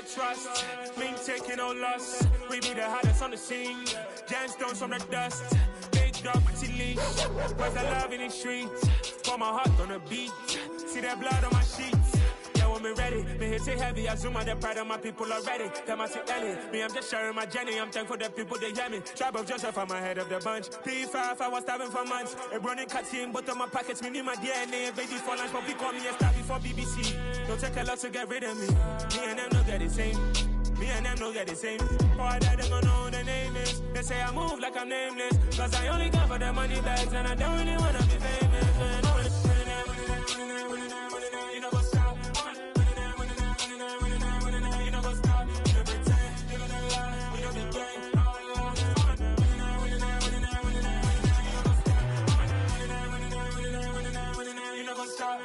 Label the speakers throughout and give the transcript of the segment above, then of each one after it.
Speaker 1: trust. Ming taking no loss. We be the hottest on the scene. Gemstones from the dust. Big dog, pretty leash. Where's the love in the streets? Pour my heart on the beat. See that blood on my sheets. Yeah, when me ready, me hit it heavy. I zoom on the pride of my people already. Them I see Ellie. Me, I'm just sharing my journey. I'm thankful the people they hear me. Tribe of Joseph, I'm ahead of the bunch. P5, I was starving for months. A running cut in, but on my pockets, me need my DNA. Baby for lunch, but call me a star before BBC. Don't take a lot to get rid of me. Me and them no get the same. Me and them no get the same. Boy, that them don't know who the name is. They say I move like I'm nameless. Cause I only come for the money bags and I don't really wanna be famous. You know what's up? You know what's up? You don't pretend. You don't lie. We don't be gang. You know what's up?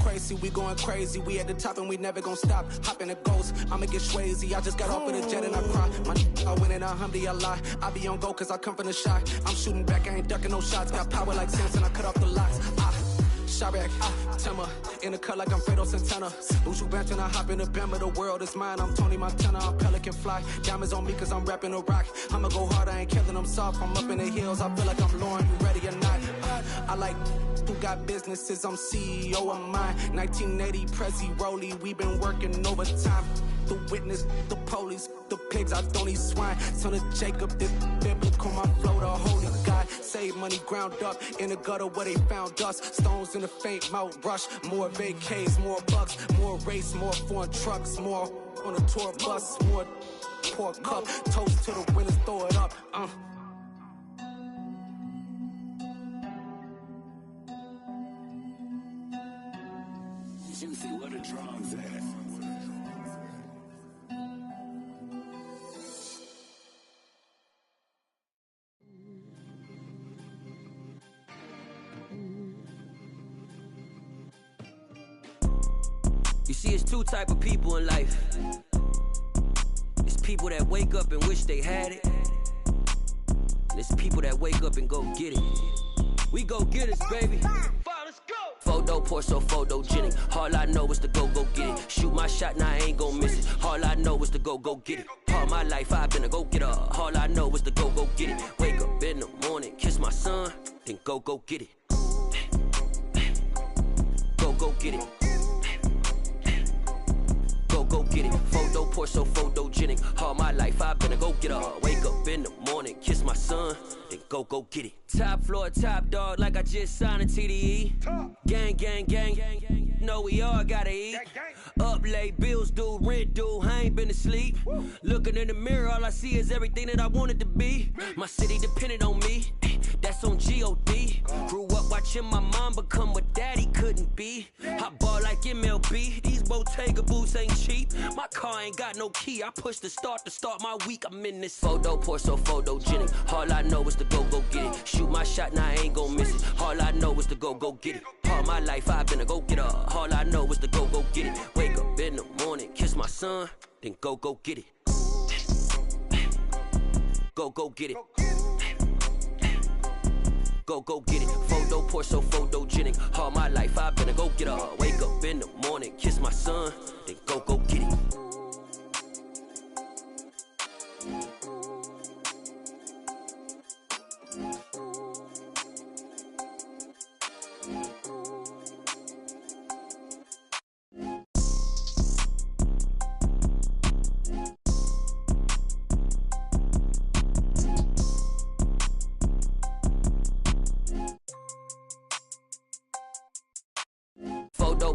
Speaker 2: Crazy, we going crazy, we at the top and we never gonna stop. Hop in a ghost, I'ma get swayzy. I just got off of the jet and I cry. I went in a Humvee, I lie. I be on go cause I come from the shot. I'm shooting back, I ain't ducking no shots. Got power like Samson, I cut off the locks. Shabak, Timmer, in the cut like I'm Fredo Santana. Bushu Banton, I hop in the Bama, the world is mine. I'm Tony Montana, I'm Pelican Fly. Diamonds on me cause I'm rapping a rock. I'ma go hard, I ain't killing them soft. I'm up in the hills, I feel like I'm Lauren, you ready or not? I like who got businesses, I'm CEO of mine. 1980 Prezi Rolly, we been working overtime. The witness, the police, the pigs, I don't eat swine. Son of Jacob, this biblical, my flow, the holy God. Save money ground up in the gutter where they found us. Stones in the faint mouth rush. More vacays, more bucks, more race, more foreign trucks, more on a tour bus, more pour cup. Toast to the winners, throw it up.
Speaker 3: Juicy, where the drums at?
Speaker 4: You see, it's two type of people in life. It's people that wake up and wish they had it. And it's people that wake up and go get it. We go get it, baby. Let's go. Photo, Porso, photogenic. All I know is to go get it. Shoot my shot, now I ain't gon' miss it. All I know is to go get it. All my life I've been a go-getter. All I know is to go get it. Wake up in the morning, kiss my son, then go get it. Go get it. Go get it. Photo, Porso, photogenic. All my life I've been a go-getter. Wake up in the morning, kiss my son, then go get it. Top floor, top dog, like I just signed a TDE. Gang. Know we all gotta eat. Up late, bills due, rent due, I ain't been asleep. Looking in the mirror, all I see is everything that I wanted to be. My city depended on me, that's on G.O.D. Grew up watching my mom become what daddy couldn't be. I ball like MLB, these Bottega boots ain't cheap. My car ain't got no key, I push the start to start my week. I'm in this photo, Porso, photogenic. All I know is to go get it. Shoot my shot, now I ain't gon' miss it. All I know is to go get it. All my life I've been a go-getter. All I know is to go get it. Wake up in the morning, kiss my son, then go get it. Go get it. Go get it. Photo, Porso, photogenic. All my life I've been a go-getter. Wake up in the morning, kiss my son, then go get it.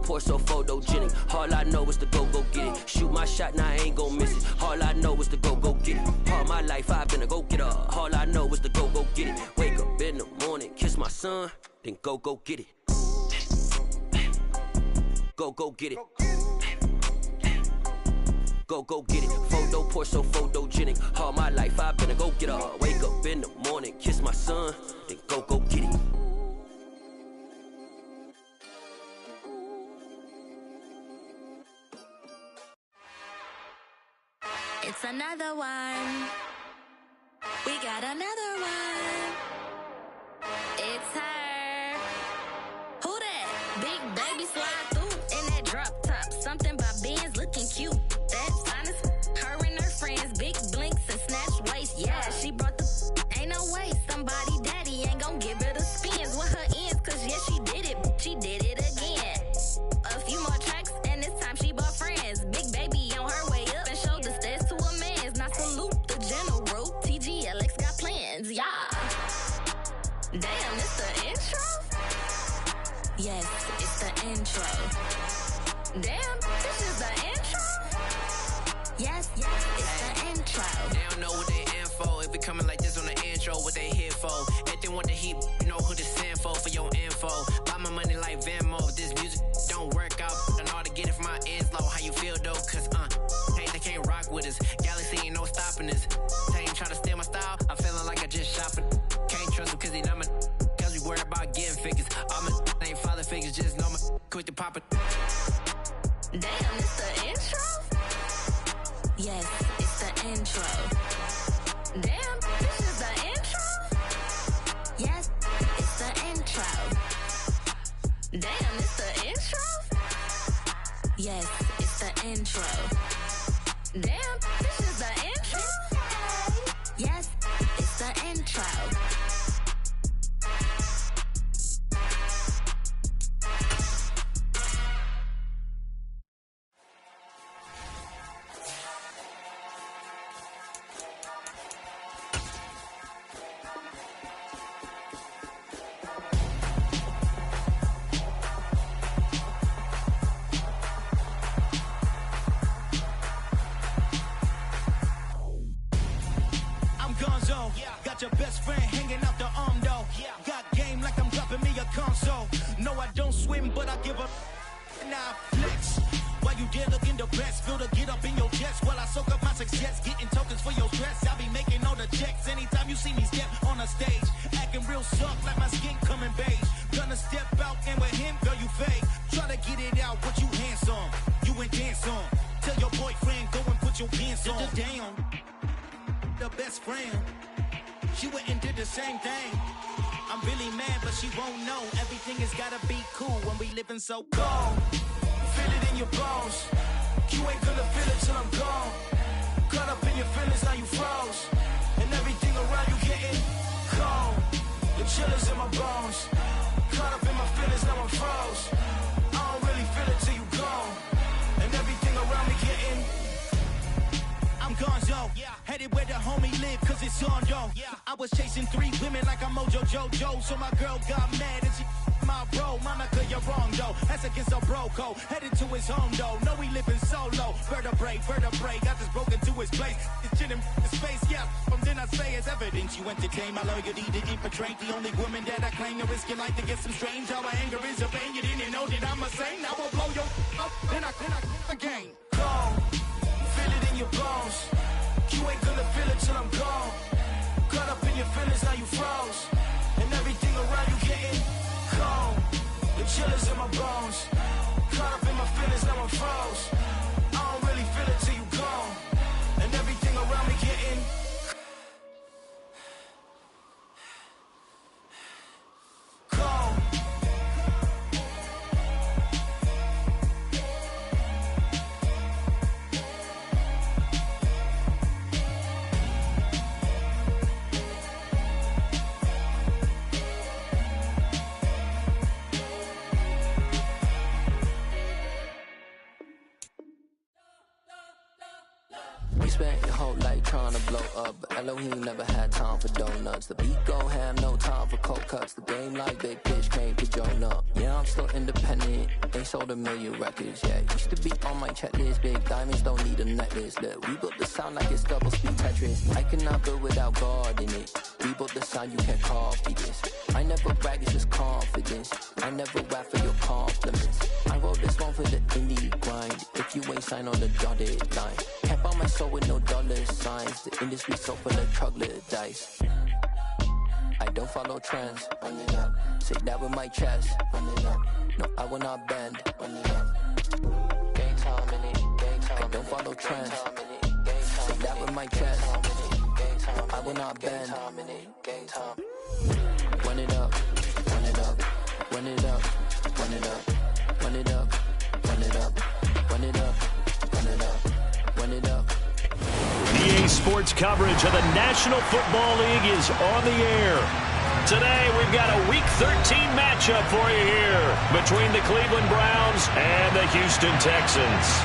Speaker 4: Porso, photogenic. All I know is to go get it. Shoot my shot, now I ain't gon' miss it. All I know is to go get it. All my life I've been a go-getter. All I know is to go get it. Wake up in the morning, kiss my son, then go get it. Go get it. Go get it. Photo, Porso, photogenic. All my life I've been a go-getter. Wake up in the morning, kiss my son, then go get it.
Speaker 5: It's another one.
Speaker 3: We got another one. It's her. Who that? Big baby slide through in that drop top. Something by Benz looking cute. That's honest. Her and her friends, big blinks and snatch waist. Yeah, she brought the. Ain't no way somebody daddy ain't gon' give her the spins with her ends. Cause yeah, she did it. She did it again. A few more tracks and this time she bought friends. Big baby on her way up and showed the stairs to a man's. Now salute the general. TGLX got plans, yeah. Damn, it's the intro? Yes, it's the intro. Damn, this is the intro? Yes, it's the intro.
Speaker 5: They don't know what they in for. If we coming like this on the intro, what they here for? If they want the heat, you know who to send for your info. Buy my money like Venmo. If this music don't work out, I know how to get it from my ends low. How you feel though? Cause hey, they can't rock with us. Galaxy ain't no stopping us. They ain't try to steal my style. I'm feeling like I just shopping. Can't trust them cause they not my. Cause we worried about getting figures. All my ain't father figures, just know my quick to pop it.
Speaker 3: Damn, it's the intro? Yes, it's the intro. Damn, this is the intro? Yes, it's the intro. Damn, it's the intro? Yes, it's the intro. Damn, this is the intro? Yes, it's the intro.
Speaker 6: Got your best friend hanging out the arm though. Got game like I'm dropping me a console. No, I don't swim, but I give a now flex. While you there looking the best, feel the get up in your chest while I soak up my success, getting tokens for your stress. I be making all the checks anytime you see me step on a stage, acting real soft like my skin coming beige. Gonna step out and with him, girl, you fake. Try to get it out, but you handsome, you ain't dance on. Tell your boyfriend, go and put your pants on. Down, the best friend. She went and did the same thing. I'm really mad, but she won't know. Everything has gotta be cool when we living so cold. Feel it in your bones. You ain't gonna feel it till I'm gone. Caught up in your feelings, now you froze. And everything around you getting cold. The chill is in my bones. Caught up in my feelings, now I'm froze. I don't really feel it till you gone. And everything around me getting I'm gonzo, headed where the homie live, cause it's on though. I was chasing 3 women like I'm Mojo Jojo, so my girl got mad and she my bro. Monica, you're wrong though, that's against a bro code. Headed to his home though, no we living solo. Vertebrae, got this broken to his place. It's chillin' in space, yeah, from then I say it's evidence. You entertain my loyalty to infiltrate the only woman that I claim to risk your life to get some strange. How my anger is a pain, you didn't know that I'm a saint. I will blow your up, then I again. Gone. Feel it in your bones. You ain't gonna feel it till I'm gone. Caught up in your feelings, now you froze. And everything around you getting cold. The chill is in my bones. Caught up in my feelings, now I'm froze. I don't really feel it till you gone. And everything around me getting cold.
Speaker 4: Spent your whole life trying to blow up, but Elohim never had time for donuts. The beat go ham, no time for cold cuts. The game like big bitch came to join up. Yeah, I'm still independent, they sold 1 million records. Yeah, used to be on my checklist. Big diamonds don't need a necklace. Look, we built the sound like it's double speed Tetris. I cannot build without God in it. We built the sound, you can't copy this. I never brag, it's just confidence. I never rap for your compliments. I wrote this one for the indie grind. If you ain't signed on the dotted line, can't buy my soul with no dollar signs. The industry so full of troglodytes. I don't follow trends. Say that with my chest. No, I will not bend. Gang time in it. I don't follow trends. Say that with my chest.
Speaker 7: I will not bend. Game time. Run it up, run it up, run it up, run it up, run it up, run it up, run it up, run it up, run it up.
Speaker 8: EA Sports coverage of the National Football League is on the air. Today, we've got a Week 13 matchup for you here between the Cleveland Browns and the Houston Texans.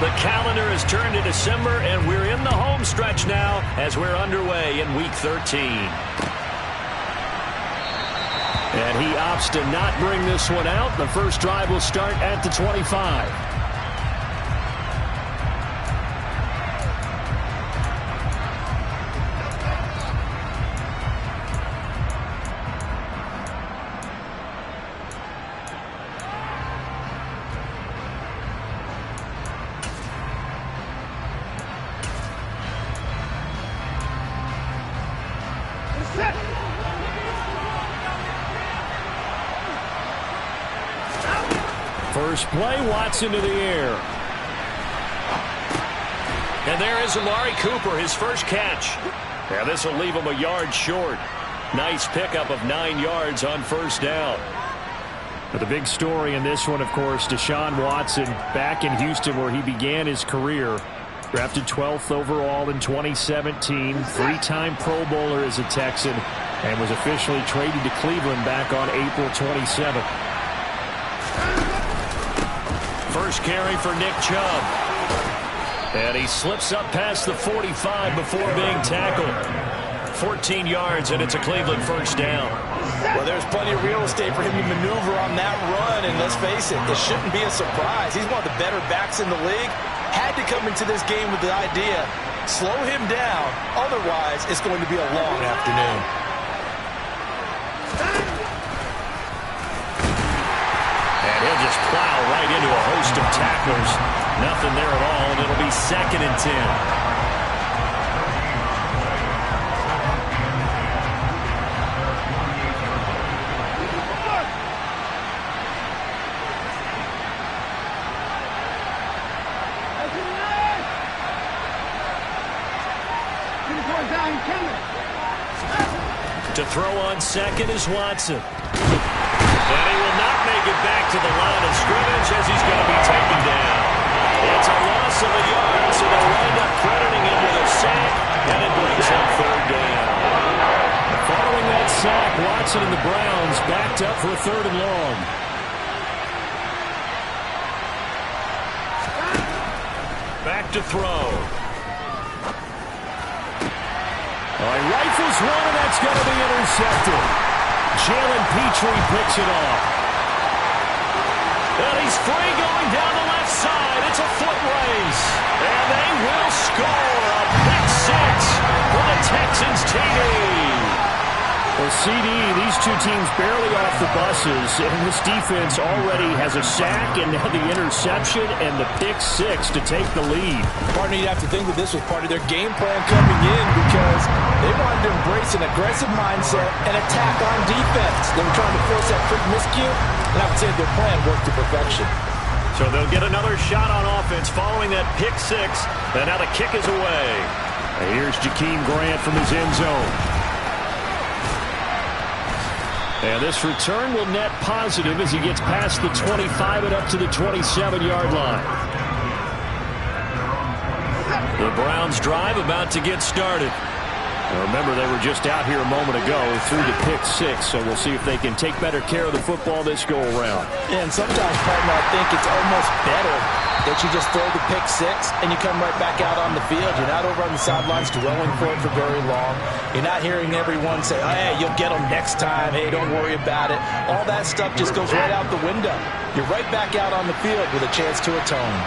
Speaker 8: The calendar has turned to December, and we're in the home stretch now as we're underway in Week 13. And he opts to not bring this one out. The first drive will start at the 25. First play, Watson to the air. And there is Amari Cooper, his first catch. Now this will leave him a yard short. Nice pickup of 9 yards on first down. But the big story in this one, of course, Deshaun Watson back in Houston where he began his career. Drafted 12th overall in 2017. 3-time Pro Bowler as a Texan. And was officially traded to Cleveland back on April 27th. First carry for Nick Chubb. And he slips up past the 45 before being tackled. 14 yards, and it's a Cleveland first down.
Speaker 9: Well, there's plenty of real estate for him to maneuver on that run, and let's face it, this shouldn't be a surprise. He's one of the better backs in the league. Had to come into this game with the idea, slow him down, otherwise it's going to be a long afternoon.
Speaker 8: He'll just plow right into a host of tacklers. Nothing there at all, and it'll be 2nd and 10. To throw on second is Watson. And he will not make it back to the line of scrimmage as he's going to be taken down. It's a loss of a yard, so they'll wind up crediting him with a sack, and it brings up 3rd down. Following that sack, Watson and the Browns backed up for 3rd and long. Back to throw. He rifles one, and that's going to be intercepted. Jalen Petrie picks it off. And he's free going down the left side. It's a foot race. And they will score a pick 6 for the Texans TD. Well, CD, these two teams barely off the buses, and this defense already has a sack and now the interception and the pick 6 to take the lead.
Speaker 9: Partner, you'd have to think that this was part of their game plan coming in because they wanted to embrace an aggressive mindset and attack on defense. They were trying to force that quick miscue, and I would say their plan worked to perfection.
Speaker 8: So they'll get another shot on offense following that pick 6, and now the kick is away. And here's Jakeem Grant from his end zone. And this return will net positive as he gets past the 25 and up to the 27-yard line. The Browns drive about to get started. Now remember, they were just out here a moment ago through the pick 6, so we'll see if they can take better care of the football this go-around.
Speaker 9: And sometimes, partner, I think it's almost better that you just throw the pick 6 and you come right back out on the field. You're not over on the sidelines dwelling for it for very long. You're not hearing everyone say, oh, hey, you'll get them next time. Hey, don't worry about it. All that stuff just goes right out the window. You're right back out on the field with a chance to atone.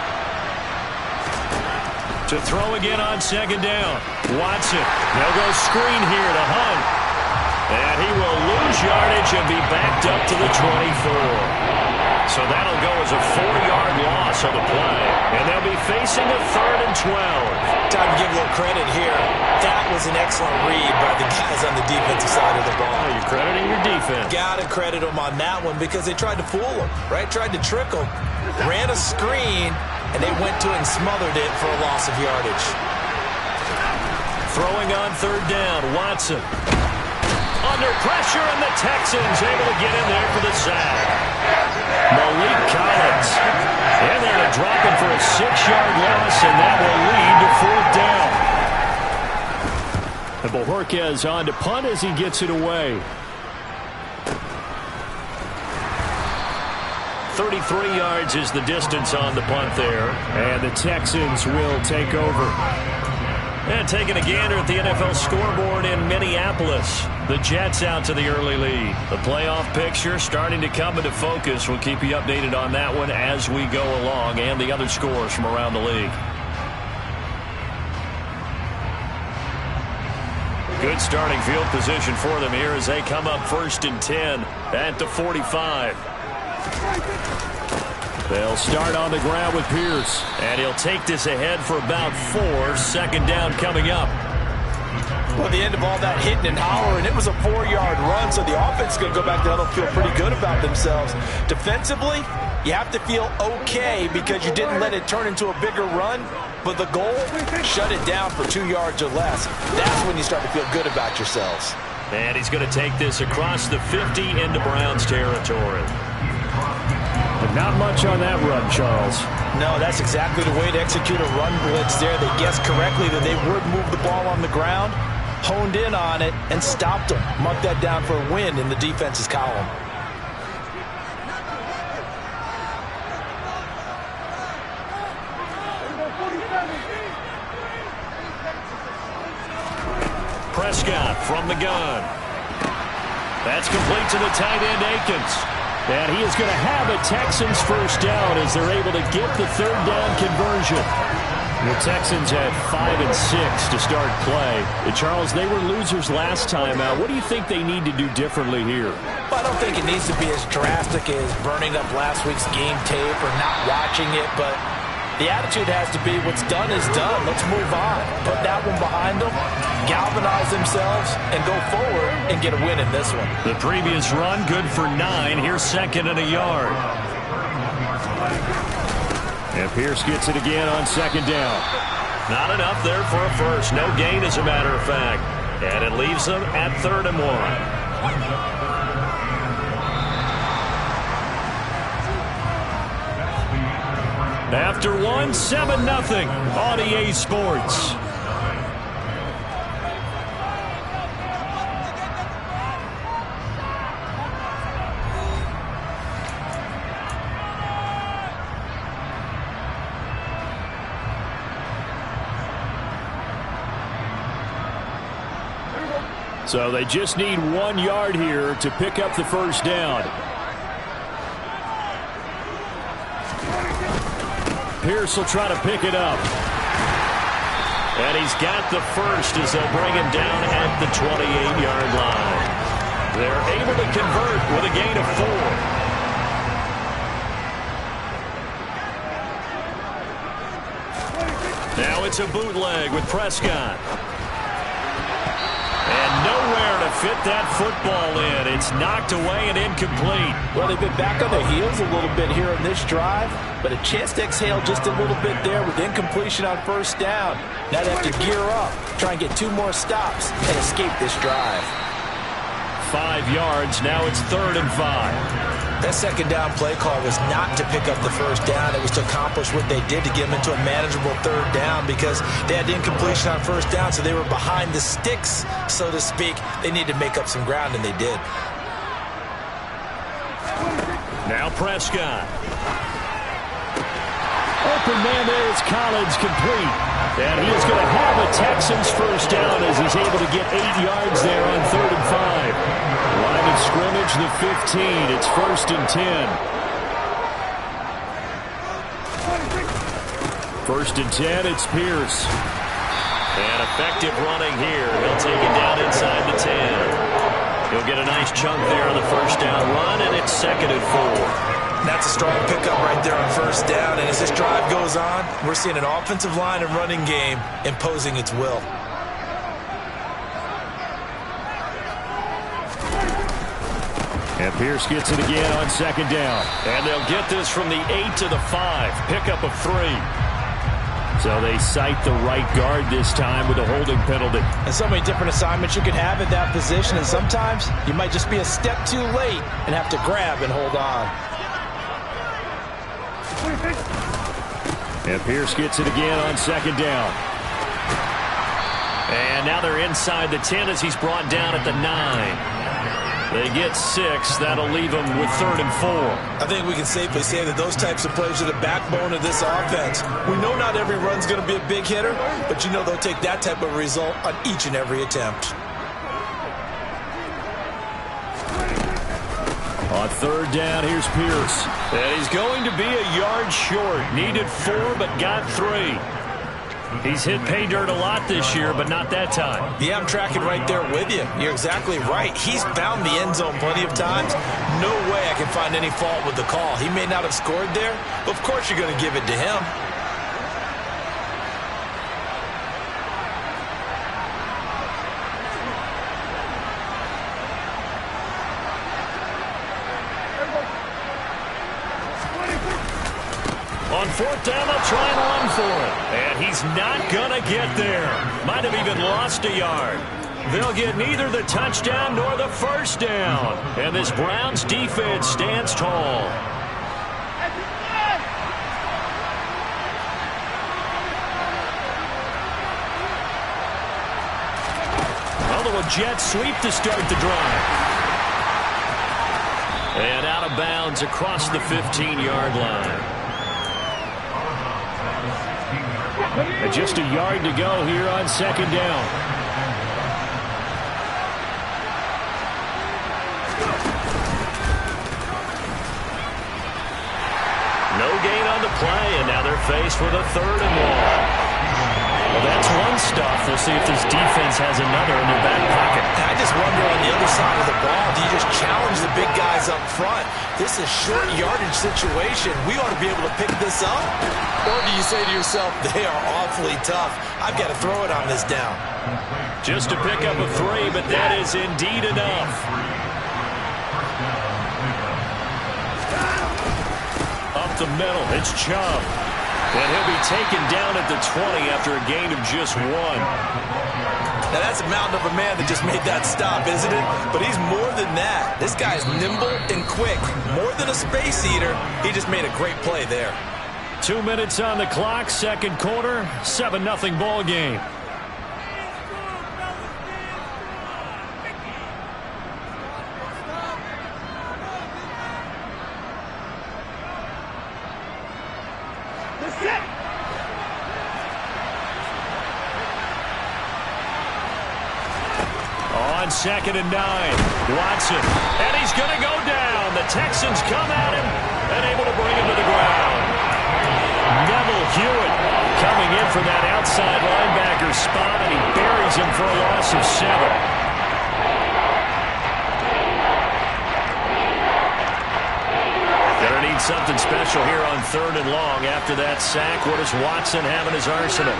Speaker 8: To throw again on second down. Watson. They'll go screen here to Hunt. And he will lose yardage and be backed up to the 24. So that'll go as a 4-yard loss on the play. And they'll be facing a 3rd and 12.
Speaker 9: Time to give a little credit here. That was an excellent read by the guys on the defensive side of the ball.
Speaker 8: Oh, you're crediting your defense.
Speaker 9: Got to credit them on that one because they tried to fool him, right? Tried to trick him. Ran a screen, and they went to it and smothered it for a loss of yardage.
Speaker 8: Throwing on 3rd down, Watson. Under pressure, and the Texans able to get in there for the sack. Malik Collins. And they're going to drop him for a 6-yard loss, and that will lead to 4th down. And Bojorquez on to punt as he gets it away. 33 yards is the distance on the punt there. And the Texans will take over. And taking a gander at the NFL scoreboard in Minneapolis. The Jets out to the early lead. The playoff picture starting to come into focus. We'll keep you updated on that one as we go along and the other scores from around the league. Good starting field position for them here as they come up 1st and 10 at the 45. They'll start on the ground with Pierce. And he'll take this ahead for about 4. 2nd down coming up.
Speaker 9: Well, the end of all that hitting and hollering, it was a 4-yard run, so the offense is going to go back down and feel pretty good about themselves. Defensively, you have to feel okay because you didn't let it turn into a bigger run, but the goal, shut it down for 2 yards or less. That's when you start to feel good about yourselves.
Speaker 8: And he's going to take this across the 50 into Browns territory. But not much on that run, Charles.
Speaker 9: No, that's exactly the way to execute a run blitz there. They guessed correctly that they would move the ball on the ground, honed in on it, and stopped them. Mark that down for a win in the defense's column.
Speaker 8: Prescott from the gun. That's complete to the tight end, Akins. And he is going to have a Texans 1st down as they're able to get the 3rd down conversion. The Texans had 5 and 6 to start play. And Charles, they were losers last time out. What do you think they need to do differently here?
Speaker 9: Well, I don't think it needs to be as drastic as burning up last week's game tape or not watching it, but the attitude has to be what's done is done. Let's move on. Put that one behind them, galvanize themselves, and go forward and get a win in this one.
Speaker 8: The previous run, good for 9. Here's 2nd and a yard. And Pierce gets it again on 2nd down. Not enough there for a first. No gain, as a matter of fact. And it leaves them at 3rd and 1. After 1, 7-0 on EA Sports. So they just need 1 yard here to pick up the 1st down. Pierce will try to pick it up. And he's got the first as they'll bring him down at the 28-yard line. They're able to convert with a gain of 4. Now it's a bootleg with Prescott. And nowhere to fit that football in. It's knocked away and incomplete.
Speaker 9: Well, they've been back on their heels a little bit here in this drive, but a chance to exhale just a little bit there with incompletion on 1st down. Now they have to gear up, try and get 2 more stops, and escape this drive.
Speaker 8: 5 yards, now it's 3rd and 5.
Speaker 9: That 2nd down play call was not to pick up the 1st down. It was to accomplish what they did to get them into a manageable 3rd down because they had incompletion on 1st down, so they were behind the sticks, so to speak. They needed to make up some ground, and they did.
Speaker 8: Now Prescott. Open man there is Collins, complete. And he is going to have a Texans 1st down as he's able to get 8 yards there on 3rd and 5. Line of scrimmage, the 15. It's 1st and 10. First and 10, it's Pierce. And effective running here. He'll take it down inside the 10. He'll get a nice chunk there on the first down run, and it's 2nd and 4.
Speaker 9: That's a strong pickup right there on first down. And as this drive goes on, we're seeing an offensive line and running game imposing its will.
Speaker 8: And Pierce gets it again on 2nd down. And they'll get this from the 8 to the 5. Pickup of 3. So they cite the right guard this time with a holding penalty.
Speaker 9: And so many different assignments you can have at that position. And sometimes you might just be a step too late and have to grab and hold on.
Speaker 8: And Pierce gets it again on 2nd down. And now they're inside the 10 as he's brought down at the 9. They get 6. That'll leave them with 3rd and 4.
Speaker 9: I think we can safely say that those types of plays are the backbone of this offense. We know not every run's going to be a big hitter, but you know they'll take that type of result on each and every attempt.
Speaker 8: On 3rd down, here's Pierce. And he's going to be a yard short. Needed 4, but got 3. He's hit pay dirt a lot this year, but not that time.
Speaker 9: Yeah, I'm tracking right there with you. You're exactly right. He's found the end zone plenty of times. No way I can find any fault with the call. He may not have scored there, but of course you're going to give it to him.
Speaker 8: On 4th down, they'll try and run for it. And he's not going to get there. Might have even lost a yard. They'll get neither the touchdown nor the first down. And this Browns defense stands tall. Although a jet sweep to start the drive. And out of bounds across the 15-yard line. And just a yard to go here on 2nd down. No gain on the play, and now they're faced with a 3rd and 1. Well, that's one stuff. We'll see if this defense has another in their back pocket.
Speaker 9: I just wonder on the other side of the ball, do you just challenge the big guys up front? This is short yardage situation. We ought to be able to pick this up. Or do you say to yourself, they are awfully tough. I've got to throw it on this down.
Speaker 8: Just a pickup of 3, but that is indeed enough. Up the middle, it's Chubb. And he'll be taken down at the 20 after a gain of just 1.
Speaker 9: Now that's a mountain of a man that just made that stop, isn't it? But he's more than that. This guy's nimble and quick. More than a space eater, he just made a great play there.
Speaker 8: 2 minutes on the clock, 2nd quarter, 7-0 ball game. On 2nd and 9, Watson, and he's going to go down. The Texans come at him and able to bring him to the ground. Neville Hewitt coming in from that outside linebacker spot, and he buries him for a loss of 7. Gonna need something special here on 3rd and long after that sack. What does Watson have in his arsenal?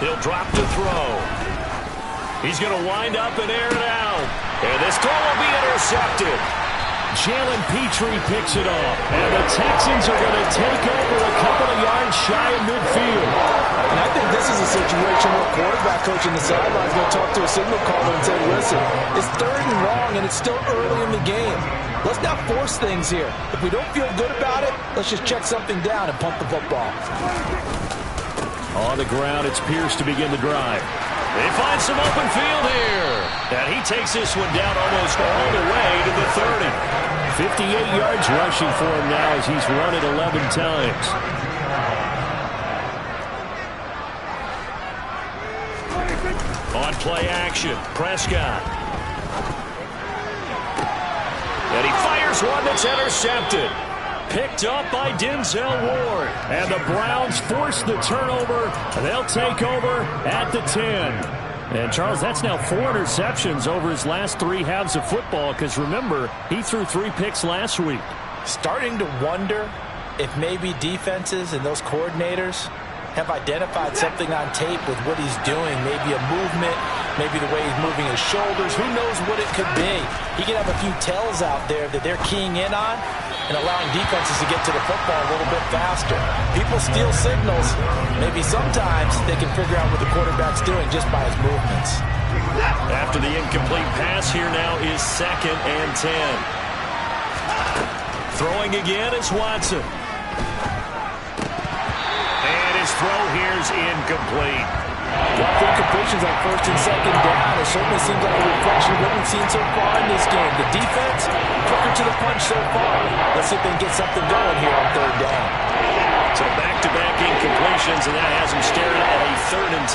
Speaker 8: He'll drop to throw. He's going to wind up and air it out. And this throw will be intercepted. Jalen Petrie picks it off. And the Texans are going to take over a couple of yards shy of midfield.
Speaker 9: And I think this is a situation where a quarterback coach in the sideline is going to talk to a signal caller and say, listen, it's 3rd and long and it's still early in the game. Let's not force things here. If we don't feel good about it, let's just check something down and pump the football.
Speaker 8: On the ground, it's Pierce to begin the drive. They find some open field here. And he takes this one down almost all the way to the 30. 58 yards rushing for him now as he's run it 11 times. On play action, Prescott. And he fires one that's intercepted. Picked up by Denzel Ward. And the Browns force the turnover. They'll take over at the 10. And, Charles, that's now 4 interceptions over his last 3 halves of football because, remember, he threw 3 picks last week.
Speaker 9: Starting to wonder if maybe defenses and those coordinators have identified something on tape with what he's doing. Maybe a movement, maybe the way he's moving his shoulders. Who knows what it could be? He could have a few tells out there that they're keying in on and allowing defenses to get to the football a little bit faster. People steal signals. Maybe sometimes they can figure out what the quarterback's doing just by his movements.
Speaker 8: After the incomplete pass, here now is 2nd and 10. Throwing again is Watson. And his throw here's incomplete.
Speaker 9: Dropped incompletions on 1st and 2nd down. It certainly seems like a reflection of what we've seen so far in this game. The defense, quicker to the punch so far. Let's see if they can get something going here on 3rd down.
Speaker 8: So back-to-back incompletions, and that has him staring at a 3rd and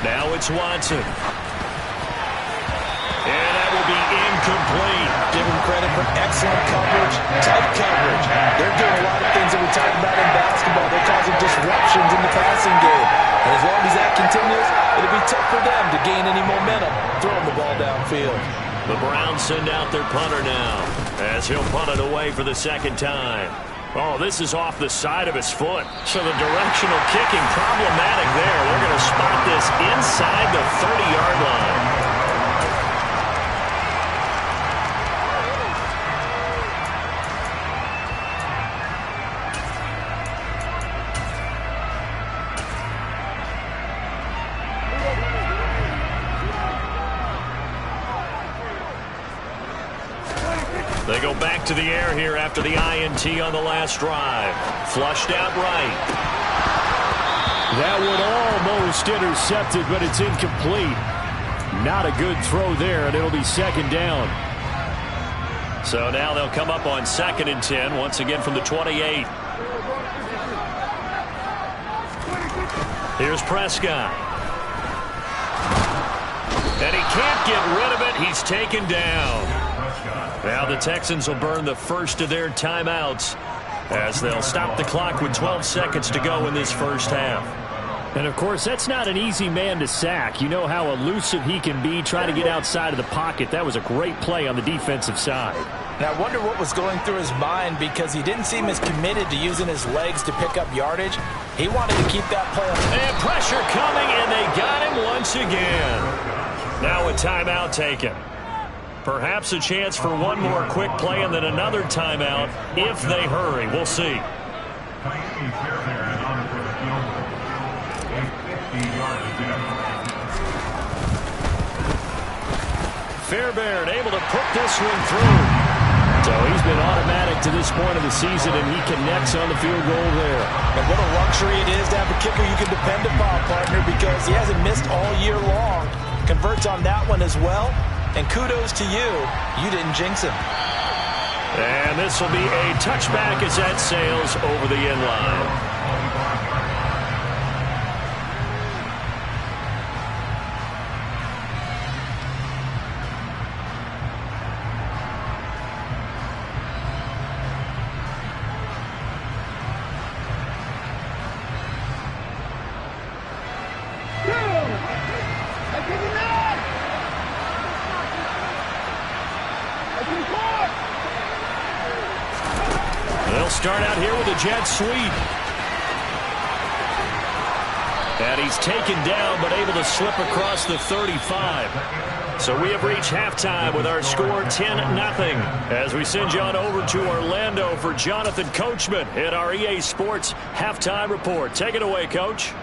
Speaker 8: 10. Now it's Watson. And that will be incomplete.
Speaker 9: Give him credit for excellent coverage, tight coverage. They're doing a lot of things that we talked about in basketball. They're causing disruptions in the passing game. And as long as that continues, it'll be tough for them to gain any momentum throwing the ball downfield.
Speaker 8: The Browns send out their punter now as he'll punt it away for the 2nd time. Oh, this is off the side of his foot. So the directional kicking problematic there. They're going to spot this inside the 30-yard line. They go back to the air here after the INT on the last drive. Flushed out right.
Speaker 10: That one almost intercepted, but it's incomplete. Not a good throw there, and it'll be 2nd down.
Speaker 8: So now they'll come up on 2nd and 10, once again from the 28. Here's Prescott. And he can't get rid of it. He's taken down. Now the Texans will burn the first of their timeouts as they'll stop the clock with 12 seconds to go in this first half.
Speaker 10: And, of course, that's not an easy man to sack. You know how elusive he can be trying to get outside of the pocket. That was a great play on the defensive side.
Speaker 9: And I wonder what was going through his mind because he didn't seem as committed to using his legs to pick up yardage. He wanted to keep that play.
Speaker 8: And pressure coming, and they got him once again. Now a timeout taken. Perhaps a chance for one more quick play and then another timeout if they hurry. We'll see. Fairbairn able to put this one through.
Speaker 10: So he's been automatic to this point of the season, and he connects on the field goal there.
Speaker 9: And what a luxury it is to have a kicker you can depend upon, partner, because he hasn't missed all year long. Converts on that one as well. And kudos to you. You didn't jinx him.
Speaker 8: And this will be a touchback as that sails over the end line. Start out here with a jet sweep. And he's taken down but able to slip across the 35. So we have reached halftime with our score 10-0. As we send you on over to Orlando for Jonathan Coachman at our EA Sports Halftime Report. Take it away, Coach.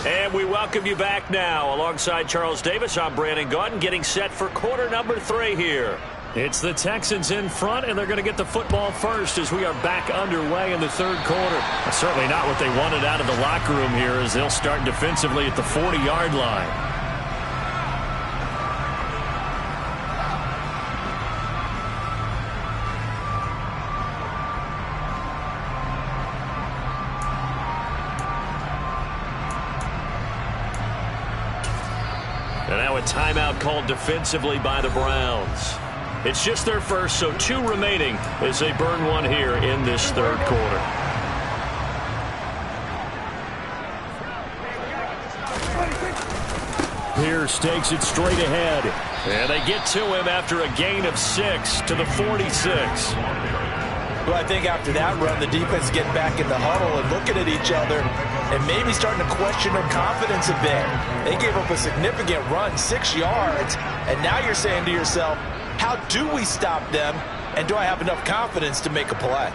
Speaker 8: And we welcome you back now. Alongside Charles Davis, I'm Brandon Gaudin, getting set for quarter number 3 here. It's the Texans in front, and they're going to get the football first as we are back underway in the 3rd quarter. That's certainly not what they wanted out of the locker room here as they'll start defensively at the 40-yard line. And now a timeout called defensively by the Browns. It's just their first, so 2 remaining as they burn one here in this third quarter. Pierce takes it straight ahead. And they get to him after a gain of 6 to the 46.
Speaker 9: Well, I think after that run, the defense getting back in the huddle and looking at each other and maybe starting to question their confidence a bit. They gave up a significant run, 6 yards, and now you're saying to yourself, how do we stop them, and do I have enough confidence to make a play?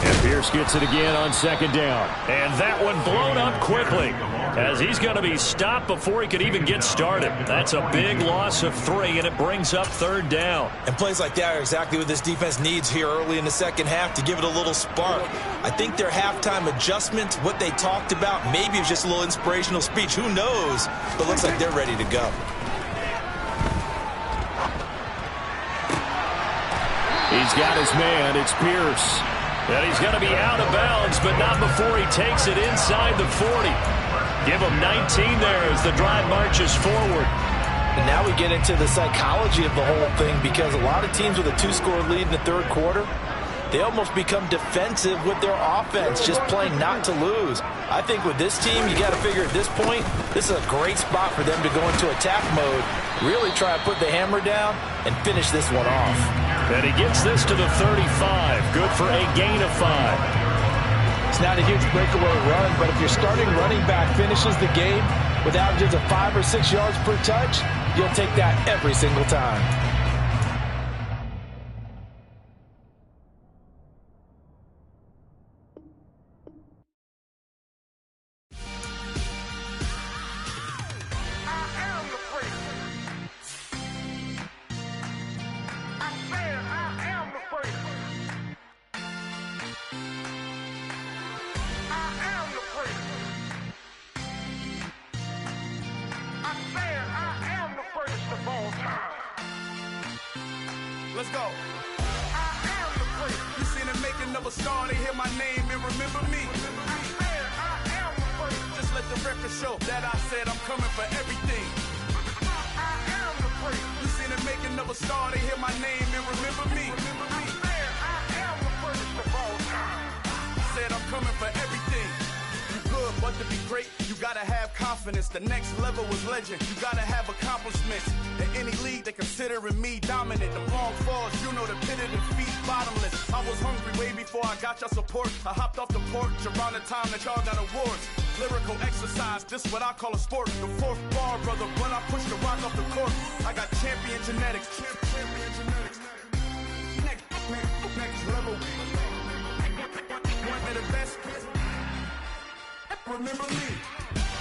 Speaker 8: And Pierce gets it again on second down. And that one blown up quickly as he's going to be stopped before he could even get started. That's a big loss of 3, and it brings up third down.
Speaker 9: And plays like that are exactly what this defense needs here early in the second half to give it a little spark. I think their halftime adjustments, what they talked about, maybe it was just a little inspirational speech. Who knows? But looks like they're ready to go.
Speaker 8: He's got his man. It's Pierce. And he's going to be out of bounds, but not before he takes it inside the 40. Give him 19 there as the drive marches forward.
Speaker 9: And now we get into the psychology of the whole thing, because a lot of teams with a 2-score lead in the third quarter, they almost become defensive with their offense, just playing not to lose. I think with this team, you got to figure at this point, this is a great spot for them to go into attack mode, really try to put the hammer down and finish this one off.
Speaker 8: And he gets this to the 35. Good for a gain of 5.
Speaker 9: It's not a huge breakaway run, but if your starting running back finishes the game with averages of 5 or 6 yards per touch, you'll take that every single time.
Speaker 11: Let's go. I am the place. You seen it making of a star. They hear my name and remember me. I am the place. Just let the record show that I said I'm coming for everything. I am the place. You seen it making of a star. They hear my name and remember me. I am the place of all time. Said I'm coming for everything. You good, but to be great, you gotta have confidence. The next level was legend. You gotta have accomplishments. In any league, they considering me dominant. The long falls, you know the pit of defeat, bottomless. I was hungry way before I got your support. I hopped off the porch around the time that y'all got awards. Lyrical exercise, this what I call a sport. The fourth bar, brother, when I push the rock off the court. I got champion genetics. Champion genetics. Next level. One of the best. Remember me.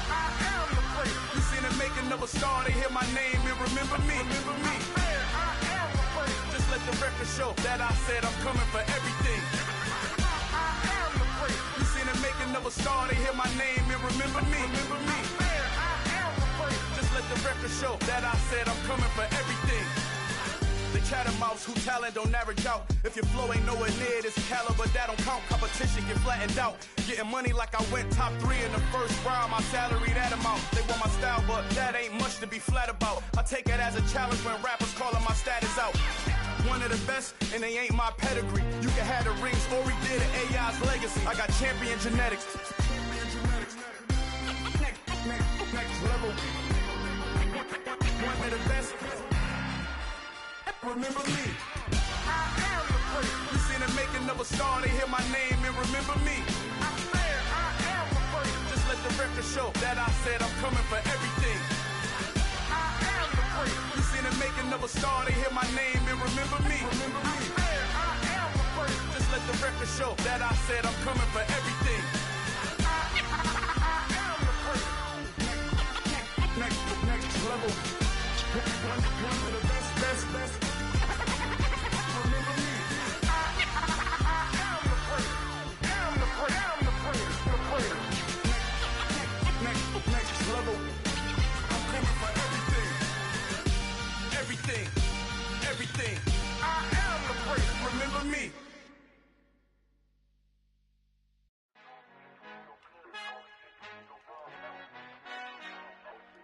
Speaker 11: I am the place. You seen it making of a star. They hear my name and remember me. Remember me. I am the place. Just let the record show that I said I'm coming for everything. I am the place. You seen it making of a star. They hear my name and remember me. Remember me. I am the place. Just let the record show that I said I'm coming for everything. The chattermouths who talent don't average out. If your flow ain't nowhere near this caliber, that don't count. Competition get flattened out. Getting money like I went top 3 in the first round. My salary that amount. They want my style, but that ain't much to be flat about. I take it as a challenge when rappers calling my status out. One of the best, and they ain't my pedigree. You can have the rings, or we did it, AI's legacy. I got champion genetics. Next level. One of the best. Remember me. I am the place. You seen it making of a star. They hear my name and remember me. I am the place. Just let the record show that I said I'm coming for everything. I am the place. You seen it making of a star. They hear my name and remember me. Remember me. I am the place. Just let the record show that I said I'm coming for everything. I am the place. Next level. One of the best. Everything. I am the place. Remember me.